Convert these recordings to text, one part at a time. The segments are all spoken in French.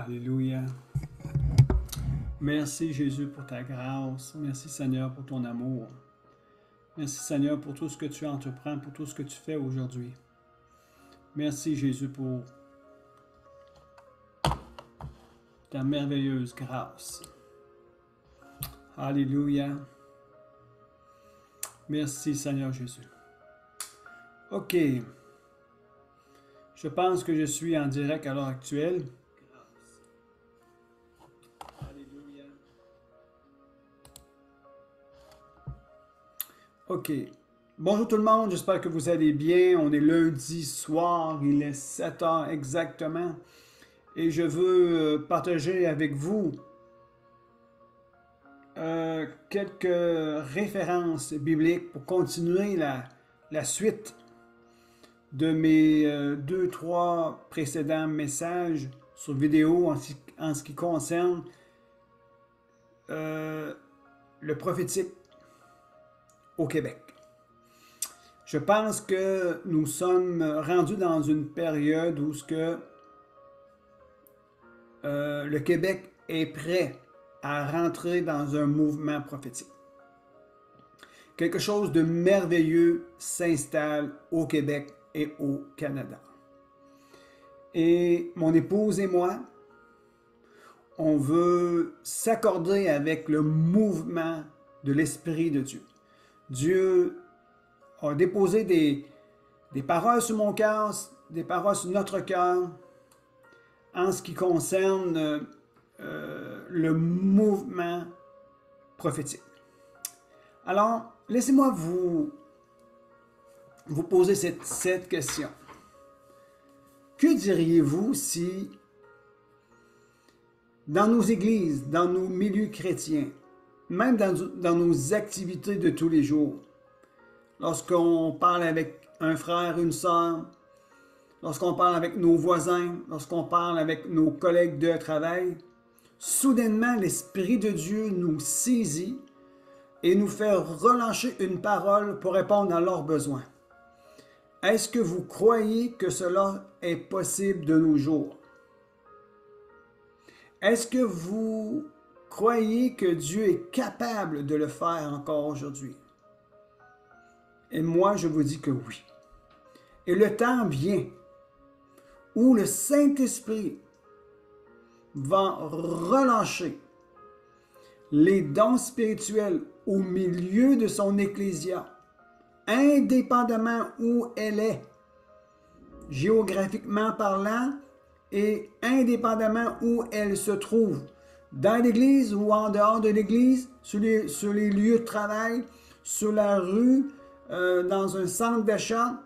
Alléluia. Merci Jésus pour ta grâce. Merci Seigneur pour ton amour. Merci Seigneur pour tout ce que tu entreprends, pour tout ce que tu fais aujourd'hui. Merci Jésus pour ta merveilleuse grâce. Alléluia. Merci Seigneur Jésus. OK. Je pense que je suis en direct à l'heure actuelle. Alléluia. OK. Bonjour tout le monde, j'espère que vous allez bien. On est lundi soir, il est 7 heures exactement. Et je veux partager avec vous quelques références bibliques pour continuer la suite de mes 2-3 précédents messages sur vidéo en ce qui concerne le prophétique au Québec. Je pense que nous sommes rendus dans une période où le Québec est prêt à rentrer dans un mouvement prophétique. Quelque chose de merveilleux s'installe au Québec et au Canada. Et mon épouse et moi, on veut s'accorder avec le mouvement de l'Esprit de Dieu. Dieu a déposé des paroles sur mon cœur, des paroles sur notre cœur, en ce qui concerne le mouvement prophétique. Alors, laissez-moi vous poser cette question. Que diriez-vous si, dans nos églises, dans nos milieux chrétiens, même dans nos activités de tous les jours, lorsqu'on parle avec un frère, une sœur, lorsqu'on parle avec nos voisins, lorsqu'on parle avec nos collègues de travail, soudainement, l'Esprit de Dieu nous saisit et nous fait relâcher une parole pour répondre à leurs besoins. Est-ce que vous croyez que cela est possible de nos jours? Est-ce que vous croyez que Dieu est capable de le faire encore aujourd'hui? Et moi, je vous dis que oui. Et le temps vient où le Saint-Esprit va relâcher les dons spirituels au milieu de son ecclésia, indépendamment où elle est, géographiquement parlant, et indépendamment où elle se trouve, dans l'église ou en dehors de l'église, sur les lieux de travail, sur la rue, dans un centre d'achat.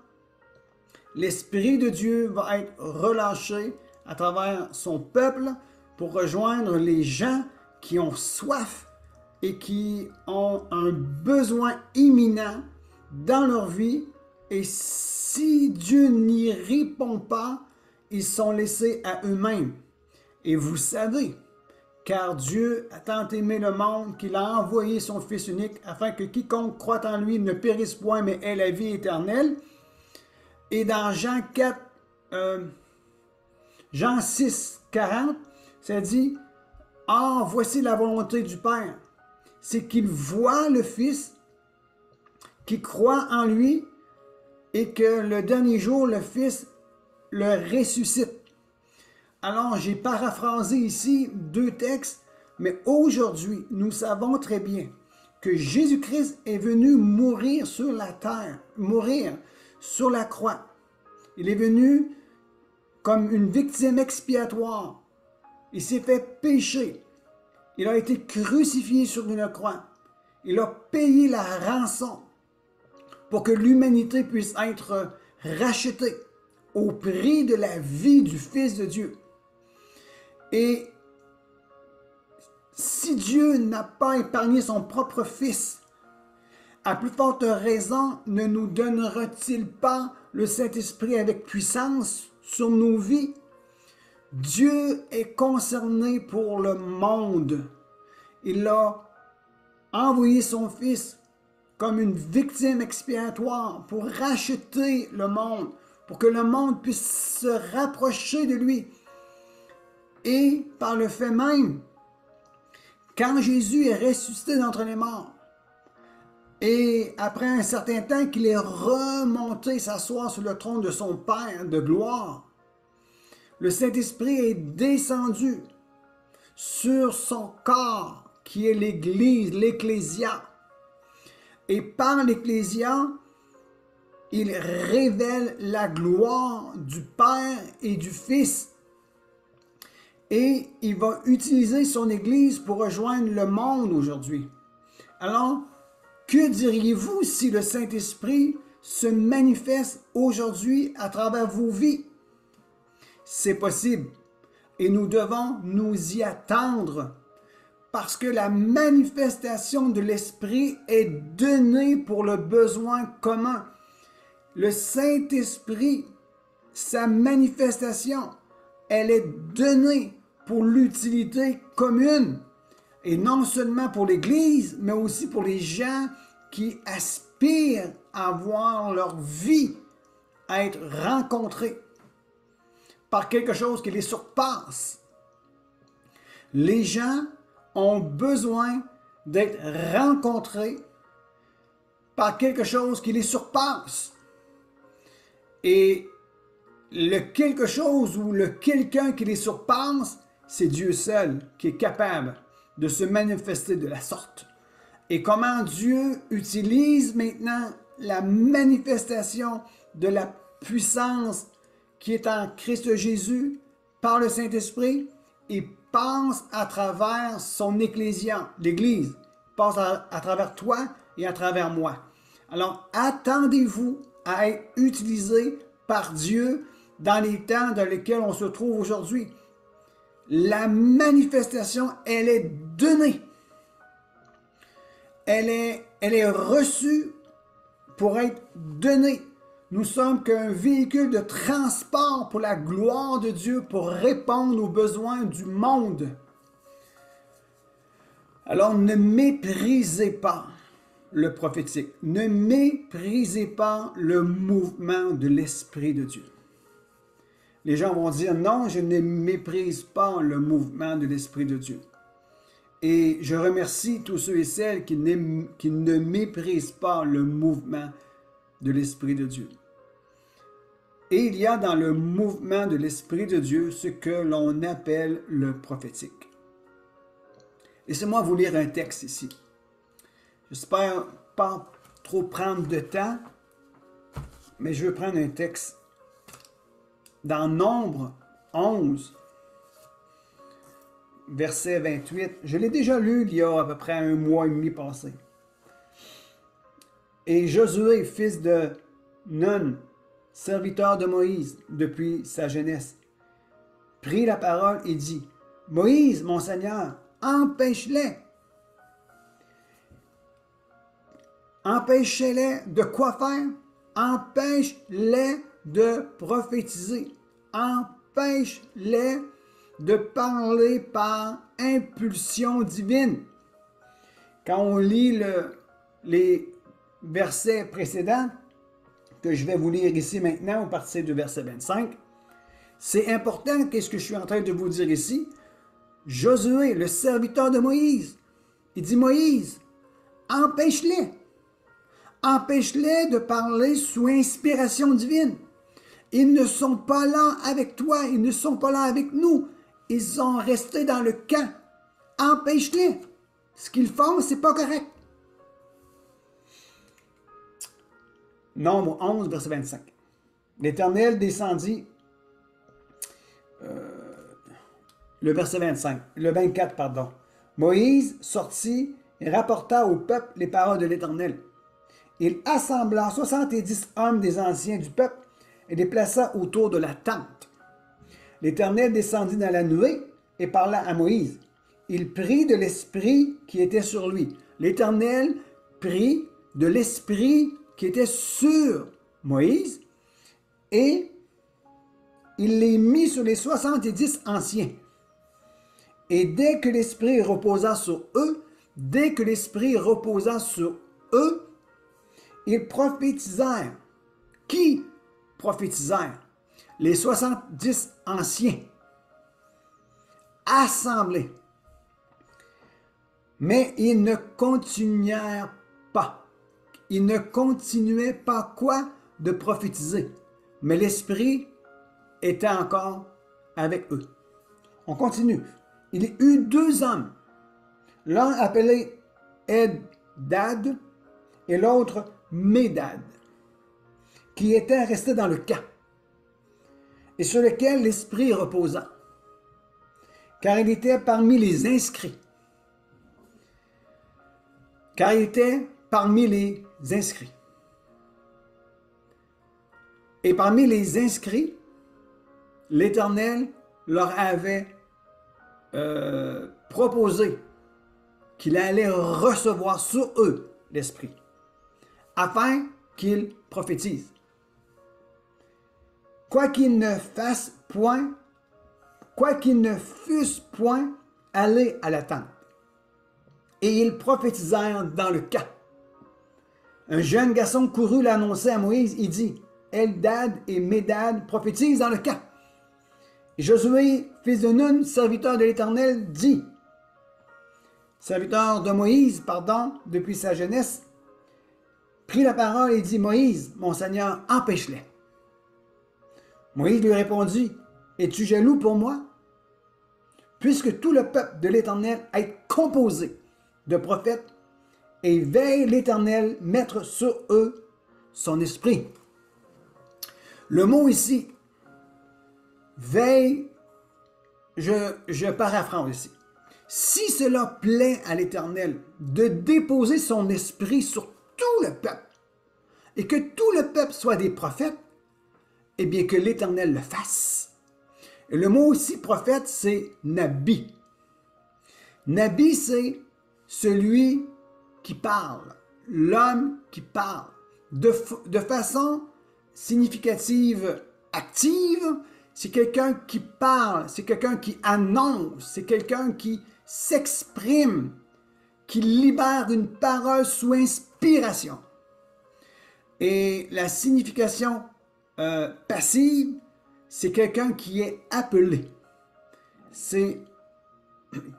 L'Esprit de Dieu va être relâché à travers son peuple pour rejoindre les gens qui ont soif et qui ont un besoin imminent dans leur vie. Et si Dieu n'y répond pas, ils sont laissés à eux-mêmes. Et vous savez, car Dieu a tant aimé le monde qu'il a envoyé son Fils unique afin que quiconque croit en lui ne périsse point, mais ait la vie éternelle. Et dans Jean 6, 40, ça dit « Ah, voici la volonté du Père, c'est qu'il voit le Fils, qui croit en lui, et que le dernier jour, le Fils le ressuscite. » Alors, j'ai paraphrasé ici 2 textes, mais aujourd'hui, nous savons très bien que Jésus-Christ est venu mourir sur la terre, mourir sur la croix. Il est venu comme une victime expiatoire. Il s'est fait pécher. Il a été crucifié sur une croix. Il a payé la rançon pour que l'humanité puisse être rachetée au prix de la vie du Fils de Dieu. Et si Dieu n'a pas épargné son propre Fils, à plus forte raison ne nous donnera-t-il pas le Saint-Esprit avec puissance sur nos vies? Dieu est concerné pour le monde. Il a envoyé son Fils comme une victime expiatoire pour racheter le monde, pour que le monde puisse se rapprocher de lui. Et par le fait même, quand Jésus est ressuscité d'entre les morts, et après un certain temps qu'il est remonté s'asseoir sur le trône de son Père de gloire, le Saint-Esprit est descendu sur son corps, qui est l'Église, l'Ecclésia. Et par l'Ecclésia, il révèle la gloire du Père et du Fils. Et il va utiliser son Église pour rejoindre le monde aujourd'hui. Alors, que diriez-vous si le Saint-Esprit se manifeste aujourd'hui à travers vos vies? C'est possible. Et nous devons nous y attendre. Parce que la manifestation de l'Esprit est donnée pour le besoin commun. Le Saint-Esprit, sa manifestation, elle est donnée pour l'utilité commune. Et non seulement pour l'Église, mais aussi pour les gens qui aspirent à voir leur vie être rencontrée par quelque chose qui les surpasse. Les gens ont besoin d'être rencontrés par quelque chose qui les surpasse. Et le quelque chose ou le quelqu'un qui les surpasse, c'est Dieu seul qui est capable de se manifester de la sorte. Et comment Dieu utilise maintenant la manifestation de la puissance qui est en Christ Jésus par le Saint-Esprit, il passe à travers son ecclésia, l'Église, passe à travers toi et à travers moi. Alors, attendez-vous à être utilisé par Dieu dans les temps dans lesquels on se trouve aujourd'hui. La manifestation, elle est donnée. Elle est reçue pour être donnée. Nous sommes qu'un véhicule de transport pour la gloire de Dieu, pour répondre aux besoins du monde. Alors ne méprisez pas le prophétique. Ne méprisez pas le mouvement de l'Esprit de Dieu. Les gens vont dire, non, je ne méprise pas le mouvement de l'Esprit de Dieu. Et je remercie tous ceux et celles qui ne méprisent pas le mouvement de l'Esprit de Dieu. Et il y a dans le mouvement de l'Esprit de Dieu ce que l'on appelle le prophétique. Laissez-moi vous lire un texte ici. J'espère pas trop prendre de temps, mais je veux prendre un texte dans Nombre 11, verset 28. Je l'ai déjà lu il y a à peu près 1 mois et demi passé. Et Josué, fils de Nun, serviteur de Moïse depuis sa jeunesse, prit la parole et dit, « Moïse, mon Seigneur, empêche-les. Empêchez-les de quoi faire? Empêche-les de prophétiser. Empêche-les de parler par impulsion divine. » Quand on lit les versets précédents, que je vais vous lire ici maintenant, au partir du verset 25, c'est important qu'est-ce que je suis en train de vous dire ici. Josué, le serviteur de Moïse, il dit, Moïse, empêche-les. Empêche-les de parler sous inspiration divine. Ils ne sont pas là avec toi, ils ne sont pas là avec nous. Ils sont restés dans le camp. Empêche-les. Ce qu'ils font, c'est pas correct. Nombre 11, verset 25. L'Éternel descendit, le verset 25, le 24, pardon. Moïse sortit et rapporta au peuple les paroles de l'Éternel. Il assembla 70 hommes des anciens du peuple et les plaça autour de la tente. L'Éternel descendit dans la nuée et parla à Moïse. Il prit de l'esprit qui était sur lui. L'Éternel prit de l'esprit qui était sur Moïse et il les mit sur les 70 anciens. Et dès que l'esprit reposa sur eux, ils prophétisèrent. Qui prophétisèrent? Les 70 anciens. assemblés. Mais ils ne continuèrent pas. Ils ne continuaient pas quoi? De prophétiser. Mais l'Esprit était encore avec eux. On continue. Il y eut 2 hommes. L'un appelé Eldad et l'autre Médad, qui étaient restés dans le camp, et sur lequel l'Esprit reposa, car il était parmi les inscrits. Car il était parmi les inscrits. Et parmi les inscrits, l'Éternel leur avait proposé qu'il allait recevoir sur eux l'Esprit, afin qu'ils prophétisent. Quoiqu'ils ne fussent point allés à la tente. Et ils prophétisèrent dans le camp. Un jeune garçon courut l'annoncer à Moïse. Il dit, Eldad et Médad prophétisent dans le camp. Et Josué, fils de Nun, serviteur de l'Éternel, dit, serviteur de Moïse, depuis sa jeunesse, prit la parole et dit, Moïse, mon Seigneur, empêche-les. Moïse lui répondit, es-tu jaloux pour moi? Puisque tout le peuple de l'Éternel est composé de prophètes, et veille l'Éternel mettre sur eux son esprit. Le mot ici, veille, je paraphrase ici. Si cela plaît à l'Éternel de déposer son esprit sur tout le peuple, et que tout le peuple soit des prophètes, eh bien que l'Éternel le fasse. Et le mot ici, prophète, c'est Nabi. Nabi, c'est celui qui parle, l'homme qui parle, de façon significative, active. C'est quelqu'un qui parle, c'est quelqu'un qui annonce, c'est quelqu'un qui s'exprime, qui libère une parole sous inspiration. Et la signification passive, c'est quelqu'un qui est appelé. C'est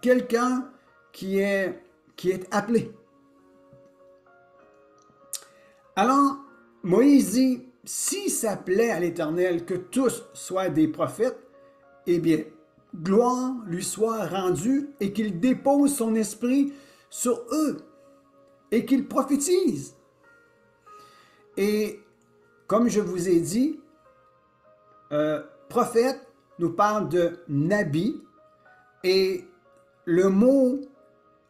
quelqu'un qui est appelé. Alors, Moïse dit, si ça plaît à l'Éternel que tous soient des prophètes, eh bien, gloire lui soit rendue et qu'il dépose son esprit sur eux et qu'il prophétise. Et comme je vous ai dit, prophète nous parle de Nabi et le mot,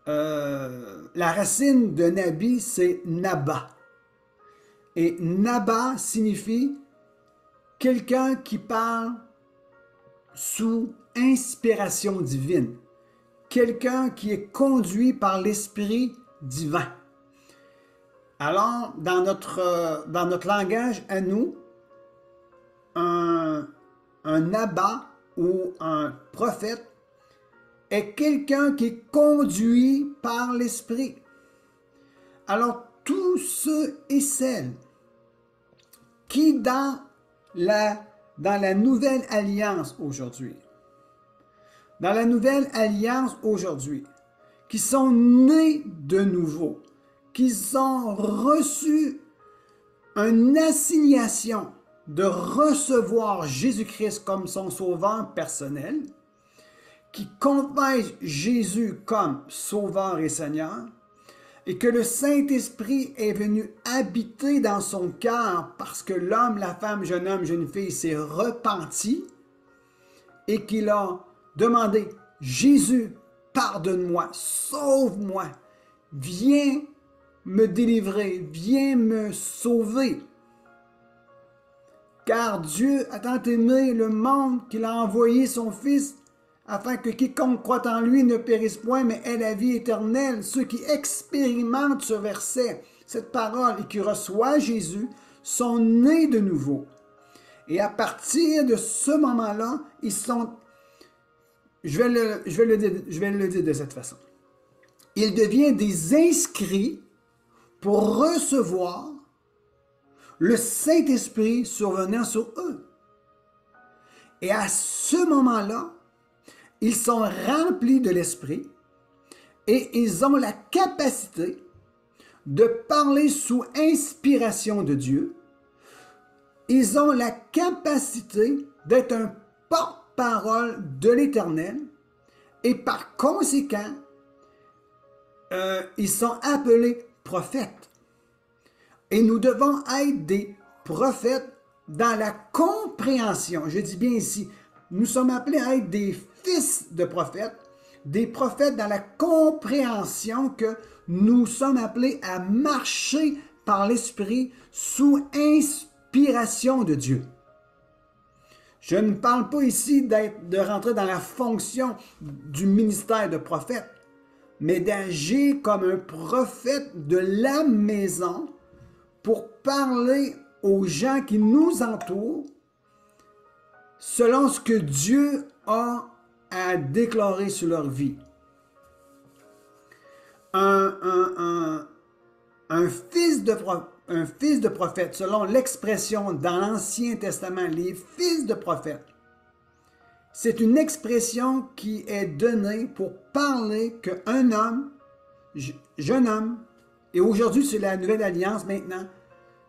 la racine de Nabi, c'est Naba. Et Naba signifie quelqu'un qui parle sous inspiration divine, quelqu'un qui est conduit par l'Esprit divin. Alors, dans notre langage à nous, un Naba ou un prophète est quelqu'un qui est conduit par l'Esprit. Alors, tous ceux et celles qui, dans la nouvelle alliance aujourd'hui, qui sont nés de nouveau, qui ont reçu une assignation de recevoir Jésus-Christ comme son sauveur personnel, qui confessent Jésus comme sauveur et Seigneur, et que le Saint-Esprit est venu habiter dans son cœur parce que l'homme, la femme, jeune homme, jeune fille s'est repenti et qu'il a demandé, Jésus, pardonne-moi, sauve-moi, viens me délivrer, viens me sauver. Car Dieu a tant aimé le monde qu'il a envoyé son Fils afin que quiconque croit en lui ne périsse point, mais ait la vie éternelle. Ceux qui expérimentent ce verset, cette parole, et qui reçoivent Jésus, sont nés de nouveau. Et à partir de ce moment-là, ils sont, je vais le dire de cette façon, ils deviennent des inscrits pour recevoir le Saint-Esprit survenant sur eux. Et à ce moment-là, ils sont remplis de l'Esprit et ils ont la capacité de parler sous inspiration de Dieu. Ils ont la capacité d'être un porte-parole de l'Éternel et par conséquent, ils sont appelés prophètes. Et nous devons être des prophètes dans la compréhension. Je dis bien ici, nous sommes appelés à être des fils de prophètes, des prophètes dans la compréhension que nous sommes appelés à marcher par l'Esprit sous inspiration de Dieu. Je ne parle pas ici de rentrer dans la fonction du ministère de prophète, mais d'agir comme un prophète de la maison pour parler aux gens qui nous entourent selon ce que Dieu a à déclarer sur leur vie. Un fils de prophète, selon l'expression dans l'Ancien Testament, les fils de prophètes, c'est une expression qui est donnée pour parler qu'un homme, jeune homme, et aujourd'hui c'est la Nouvelle Alliance maintenant,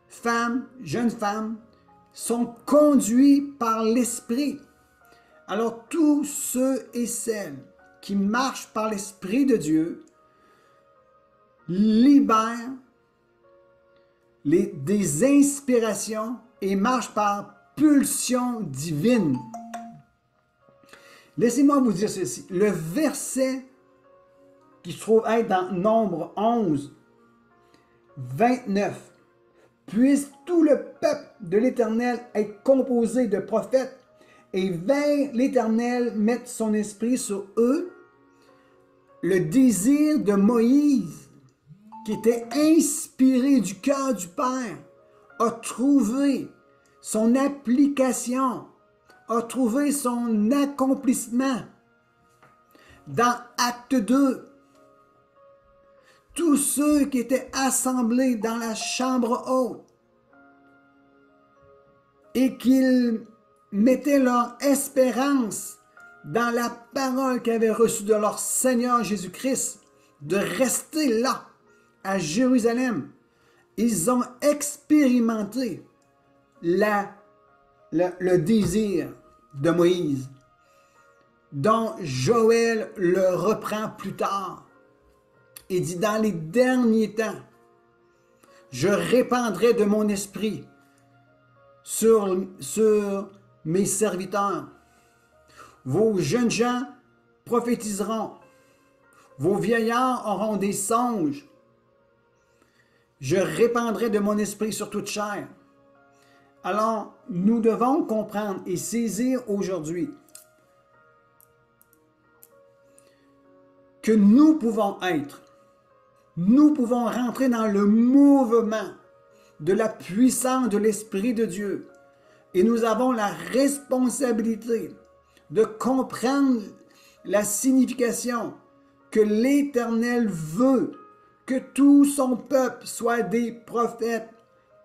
femmes, jeunes femmes, sont conduits par l'Esprit. Alors tous ceux et celles qui marchent par l'Esprit de Dieu libèrent des inspirations et marchent par pulsion divine. Laissez-moi vous dire ceci. Le verset qui se trouve être dans Nombre 11, 29. Puisse tout le peuple de l'Éternel être composé de prophètes et vers l'Éternel mettre son esprit sur eux. Le désir de Moïse, qui était inspiré du cœur du Père, a trouvé son application, a trouvé son accomplissement dans Acte 2. Tous ceux qui étaient assemblés dans la chambre haute et qu'ils mettaient leur espérance dans la parole qu'ils avaient reçue de leur Seigneur Jésus-Christ, de rester là, à Jérusalem, ils ont expérimenté le désir de Moïse, dont Joël le reprend plus tard. Il dit, dans les derniers temps, je répandrai de mon esprit sur mes serviteurs. Vos jeunes gens prophétiseront. Vos vieillards auront des songes. Je répandrai de mon esprit sur toute chair. Alors, nous devons comprendre et saisir aujourd'hui que nous pouvons rentrer dans le mouvement de la puissance de l'Esprit de Dieu. Et nous avons la responsabilité de comprendre la signification que l'Éternel veut que tout son peuple soit des prophètes,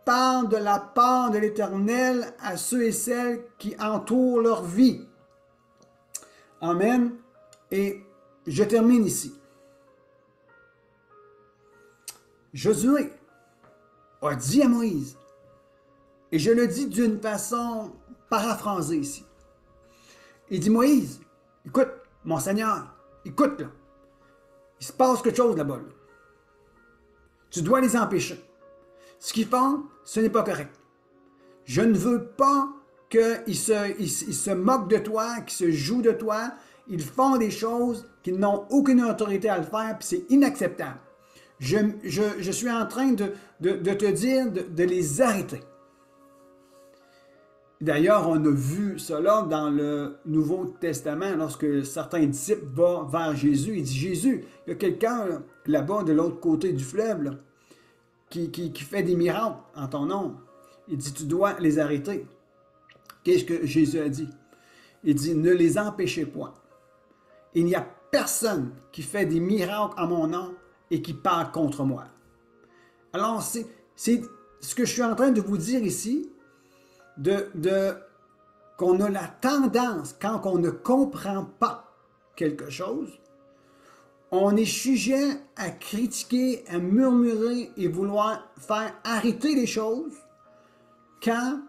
parle de la part de l'Éternel à ceux et celles qui entourent leur vie. Amen. Et je termine ici. Josué a dit à Moïse, et je le dis d'une façon paraphrasée ici. Il dit, Moïse, écoute, mon Seigneur, écoute là. Il se passe quelque chose là-bas. Là. Tu dois les empêcher. Ce qu'ils font, ce n'est pas correct. Je ne veux pas qu'ils se moquent de toi, qu'ils se jouent de toi. Ils font des choses qu'ils n'ont aucune autorité à le faire, puis c'est inacceptable. Je suis en train de te dire de les arrêter. D'ailleurs, on a vu cela dans le Nouveau Testament, lorsque certains disciples vont vers Jésus. Il dit, Jésus, il y a quelqu'un là-bas, de l'autre côté du fleuve, là, qui fait des miracles en ton nom. Il dit, tu dois les arrêter. Qu'est-ce que Jésus a dit? Il dit, ne les empêchez point. Il n'y a personne qui fait des miracles en mon nom et qui parle contre moi. Alors, c'est ce que je suis en train de vous dire ici, qu'on a la tendance, quand on ne comprend pas quelque chose, on est sujet à critiquer, à murmurer et vouloir faire arrêter les choses quand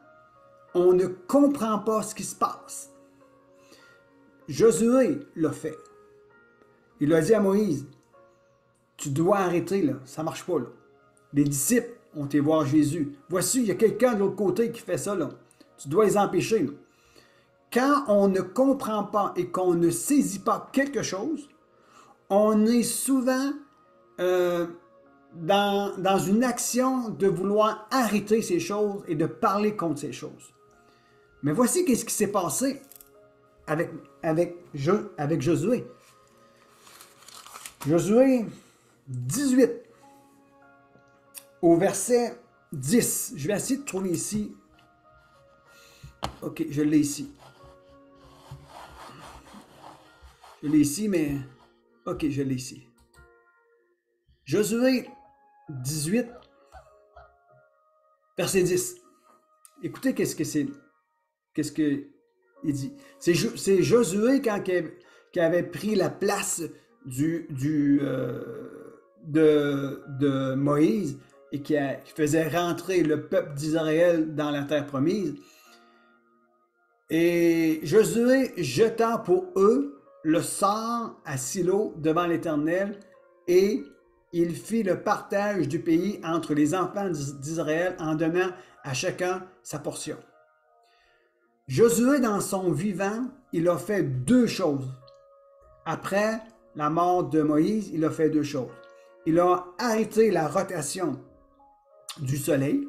on ne comprend pas ce qui se passe. Josué l'a fait. Il a dit à Moïse, tu dois arrêter, là, ça ne marche pas. Là. Les disciples ont été voir Jésus. Voici, il y a quelqu'un de l'autre côté qui fait ça. Là. Tu dois les empêcher. Là. Quand on ne comprend pas et qu'on ne saisit pas quelque chose, on est souvent dans une action de vouloir arrêter ces choses et de parler contre ces choses. Mais voici ce qui s'est passé avec Josué. Josué 18, au verset 10. Je vais essayer de trouver ici. Ok, je l'ai ici. Je l'ai ici, mais... Ok, je l'ai ici. Josué 18, verset 10. Écoutez qu'est-ce qu'il dit. C'est Josué qui avait pris la place de Moïse et qui faisait rentrer le peuple d'Israël dans la terre promise. Et Josué jeta pour eux le sort à Silo devant l'Éternel et il fit le partage du pays entre les enfants d'Israël en donnant à chacun sa portion. Josué, dans son vivant, il a fait deux choses. Après la mort de Moïse, il a fait deux choses. Il a arrêté la rotation du soleil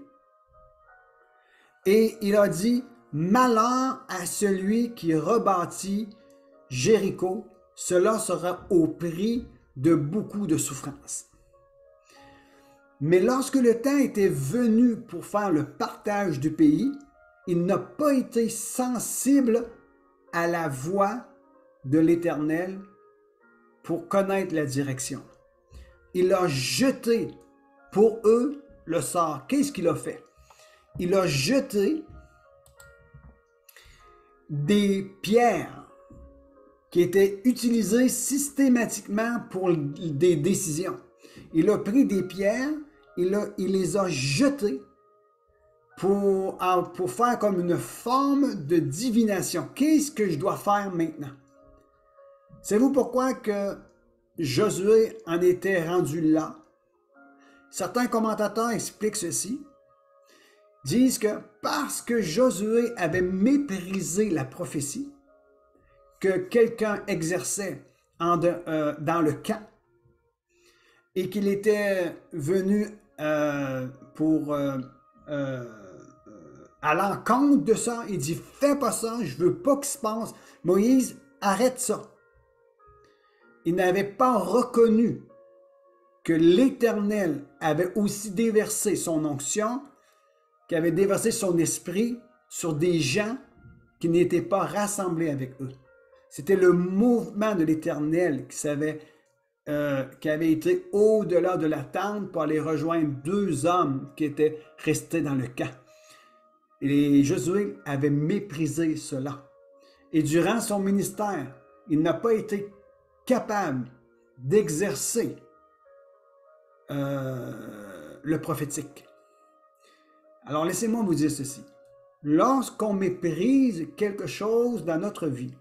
et il a dit « Malheur à celui qui rebâtit Jéricho, cela sera au prix de beaucoup de souffrances. » Mais lorsque le temps était venu pour faire le partage du pays, il n'a pas été sensible à la voix de l'Éternel pour connaître la direction. Il a jeté pour eux le sort. Qu'est-ce qu'il a fait? Il a jeté des pierres qui étaient utilisées systématiquement pour des décisions. Il a pris des pierres, il les a jetées pour faire comme une forme de divination. Qu'est-ce que je dois faire maintenant? Savez-vous pourquoi que Josué en était rendu là? Certains commentateurs expliquent ceci. Disent que parce que Josué avait méprisé la prophétie que quelqu'un exerçait dans le camp et qu'il était venu à l'encontre de ça, il dit « Fais pas ça, je veux pas qu'il se passe. Moïse, arrête ça. » Il n'avait pas reconnu que l'Éternel avait aussi déversé son onction, qui avait déversé son esprit sur des gens qui n'étaient pas rassemblés avec eux. C'était le mouvement de l'Éternel qui avait été au-delà de la tente pour aller rejoindre deux hommes qui étaient restés dans le camp. Et Josué avait méprisé cela. Et durant son ministère, il n'a pas été capable d'exercer le prophétique. Alors laissez-moi vous dire ceci. Lorsqu'on méprise quelque chose dans notre vie,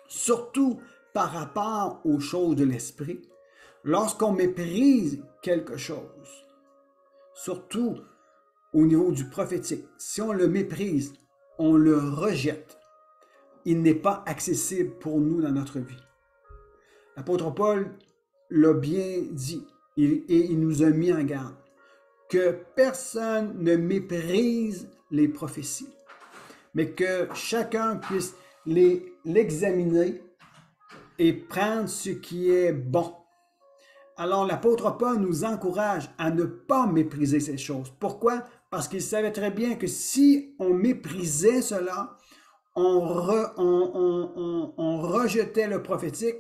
surtout par rapport aux choses de l'esprit, lorsqu'on méprise quelque chose, surtout au niveau du prophétique, si on le méprise, on le rejette, il n'est pas accessible pour nous dans notre vie. L'apôtre Paul l'a bien dit et il nous a mis en garde que personne ne méprise les prophéties, mais que chacun puisse l'examiner et prendre ce qui est bon. Alors l'apôtre Paul nous encourage à ne pas mépriser ces choses. Pourquoi? Parce qu'il savait très bien que si on méprisait cela, on rejetait le prophétique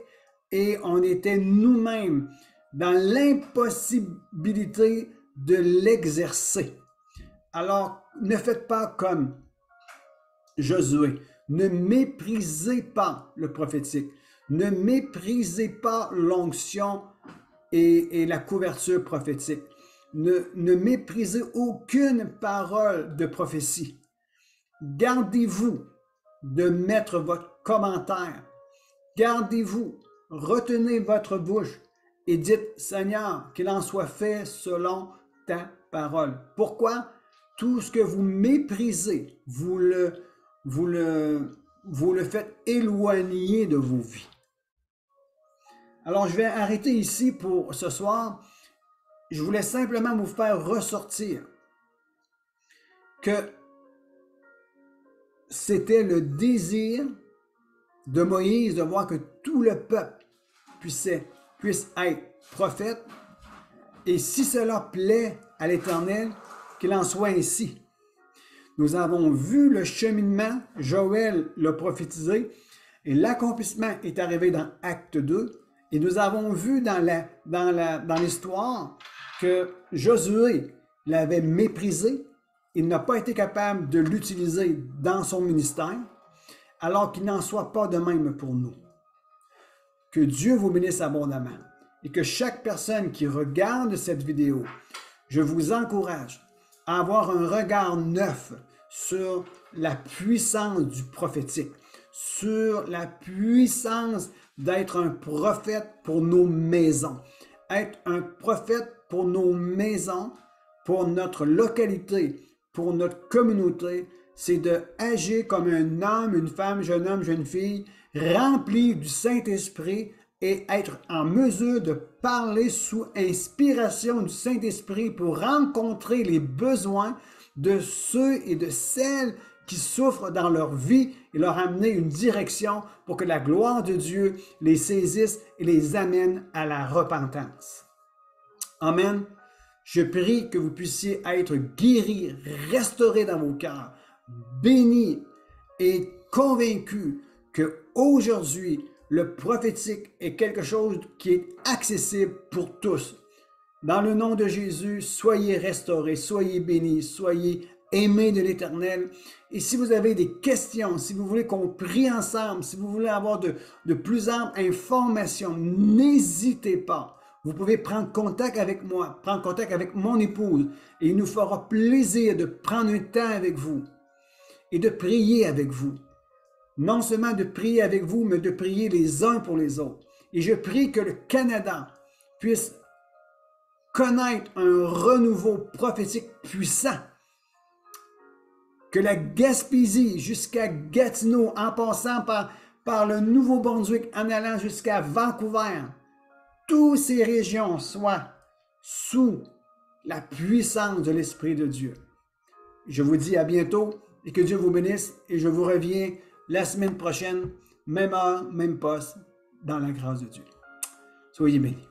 et on était nous-mêmes dans l'impossibilité de l'exercer. Alors, ne faites pas comme Josué. Ne méprisez pas le prophétique. Ne méprisez pas l'onction et la couverture prophétique. Ne méprisez aucune parole de prophétie. Gardez-vous de mettre votre commentaire. Gardez-vous, retenez votre bouche et dites, Seigneur, qu'il en soit fait selon ta parole. Pourquoi? Tout ce que vous méprisez, vous le faites éloigner de vos vies. Alors, je vais arrêter ici pour ce soir. Je voulais simplement vous faire ressortir que c'était le désir de Moïse de voir que tout le peuple puisse être prophète. Et si cela plaît à l'Éternel, qu'il en soit ainsi. Nous avons vu le cheminement, Joël l'a prophétisé, et l'accomplissement est arrivé dans Acte 2. Et nous avons vu dans l'histoire que Josué l'avait méprisé. Il n'a pas été capable de l'utiliser dans son ministère, alors qu'il n'en soit pas de même pour nous. Que Dieu vous bénisse abondamment et que chaque personne qui regarde cette vidéo, je vous encourage à avoir un regard neuf sur la puissance du prophétique, sur la puissance d'être un prophète pour nos maisons. Être un prophète pour nos maisons, pour notre localité, pour notre communauté, c'est d'agir comme un homme, une femme, jeune homme, jeune fille, rempli du Saint-Esprit et être en mesure de parler sous inspiration du Saint-Esprit pour rencontrer les besoins de ceux et de celles qui souffrent dans leur vie et leur amener une direction pour que la gloire de Dieu les saisisse et les amène à la repentance. Amen. Je prie que vous puissiez être guéris, restaurés dans vos cœurs, bénis et convaincus qu'aujourd'hui, le prophétique est quelque chose qui est accessible pour tous. Dans le nom de Jésus, soyez restaurés, soyez bénis, soyez aimés de l'Éternel. Et si vous avez des questions, si vous voulez qu'on prie ensemble, si vous voulez avoir de plus amples informations, n'hésitez pas. Vous pouvez prendre contact avec moi, prendre contact avec mon épouse, et il nous fera plaisir de prendre un temps avec vous et de prier avec vous. Non seulement de prier avec vous, mais de prier les uns pour les autres. Et je prie que le Canada puisse connaître un renouveau prophétique puissant. Que la Gaspésie jusqu'à Gatineau, en passant par le Nouveau-Brunswick, en allant jusqu'à Vancouver, toutes ces régions soient sous la puissance de l'Esprit de Dieu. Je vous dis à bientôt et que Dieu vous bénisse et je vous reviens la semaine prochaine, même heure, même poste, dans la grâce de Dieu. Soyez bénis.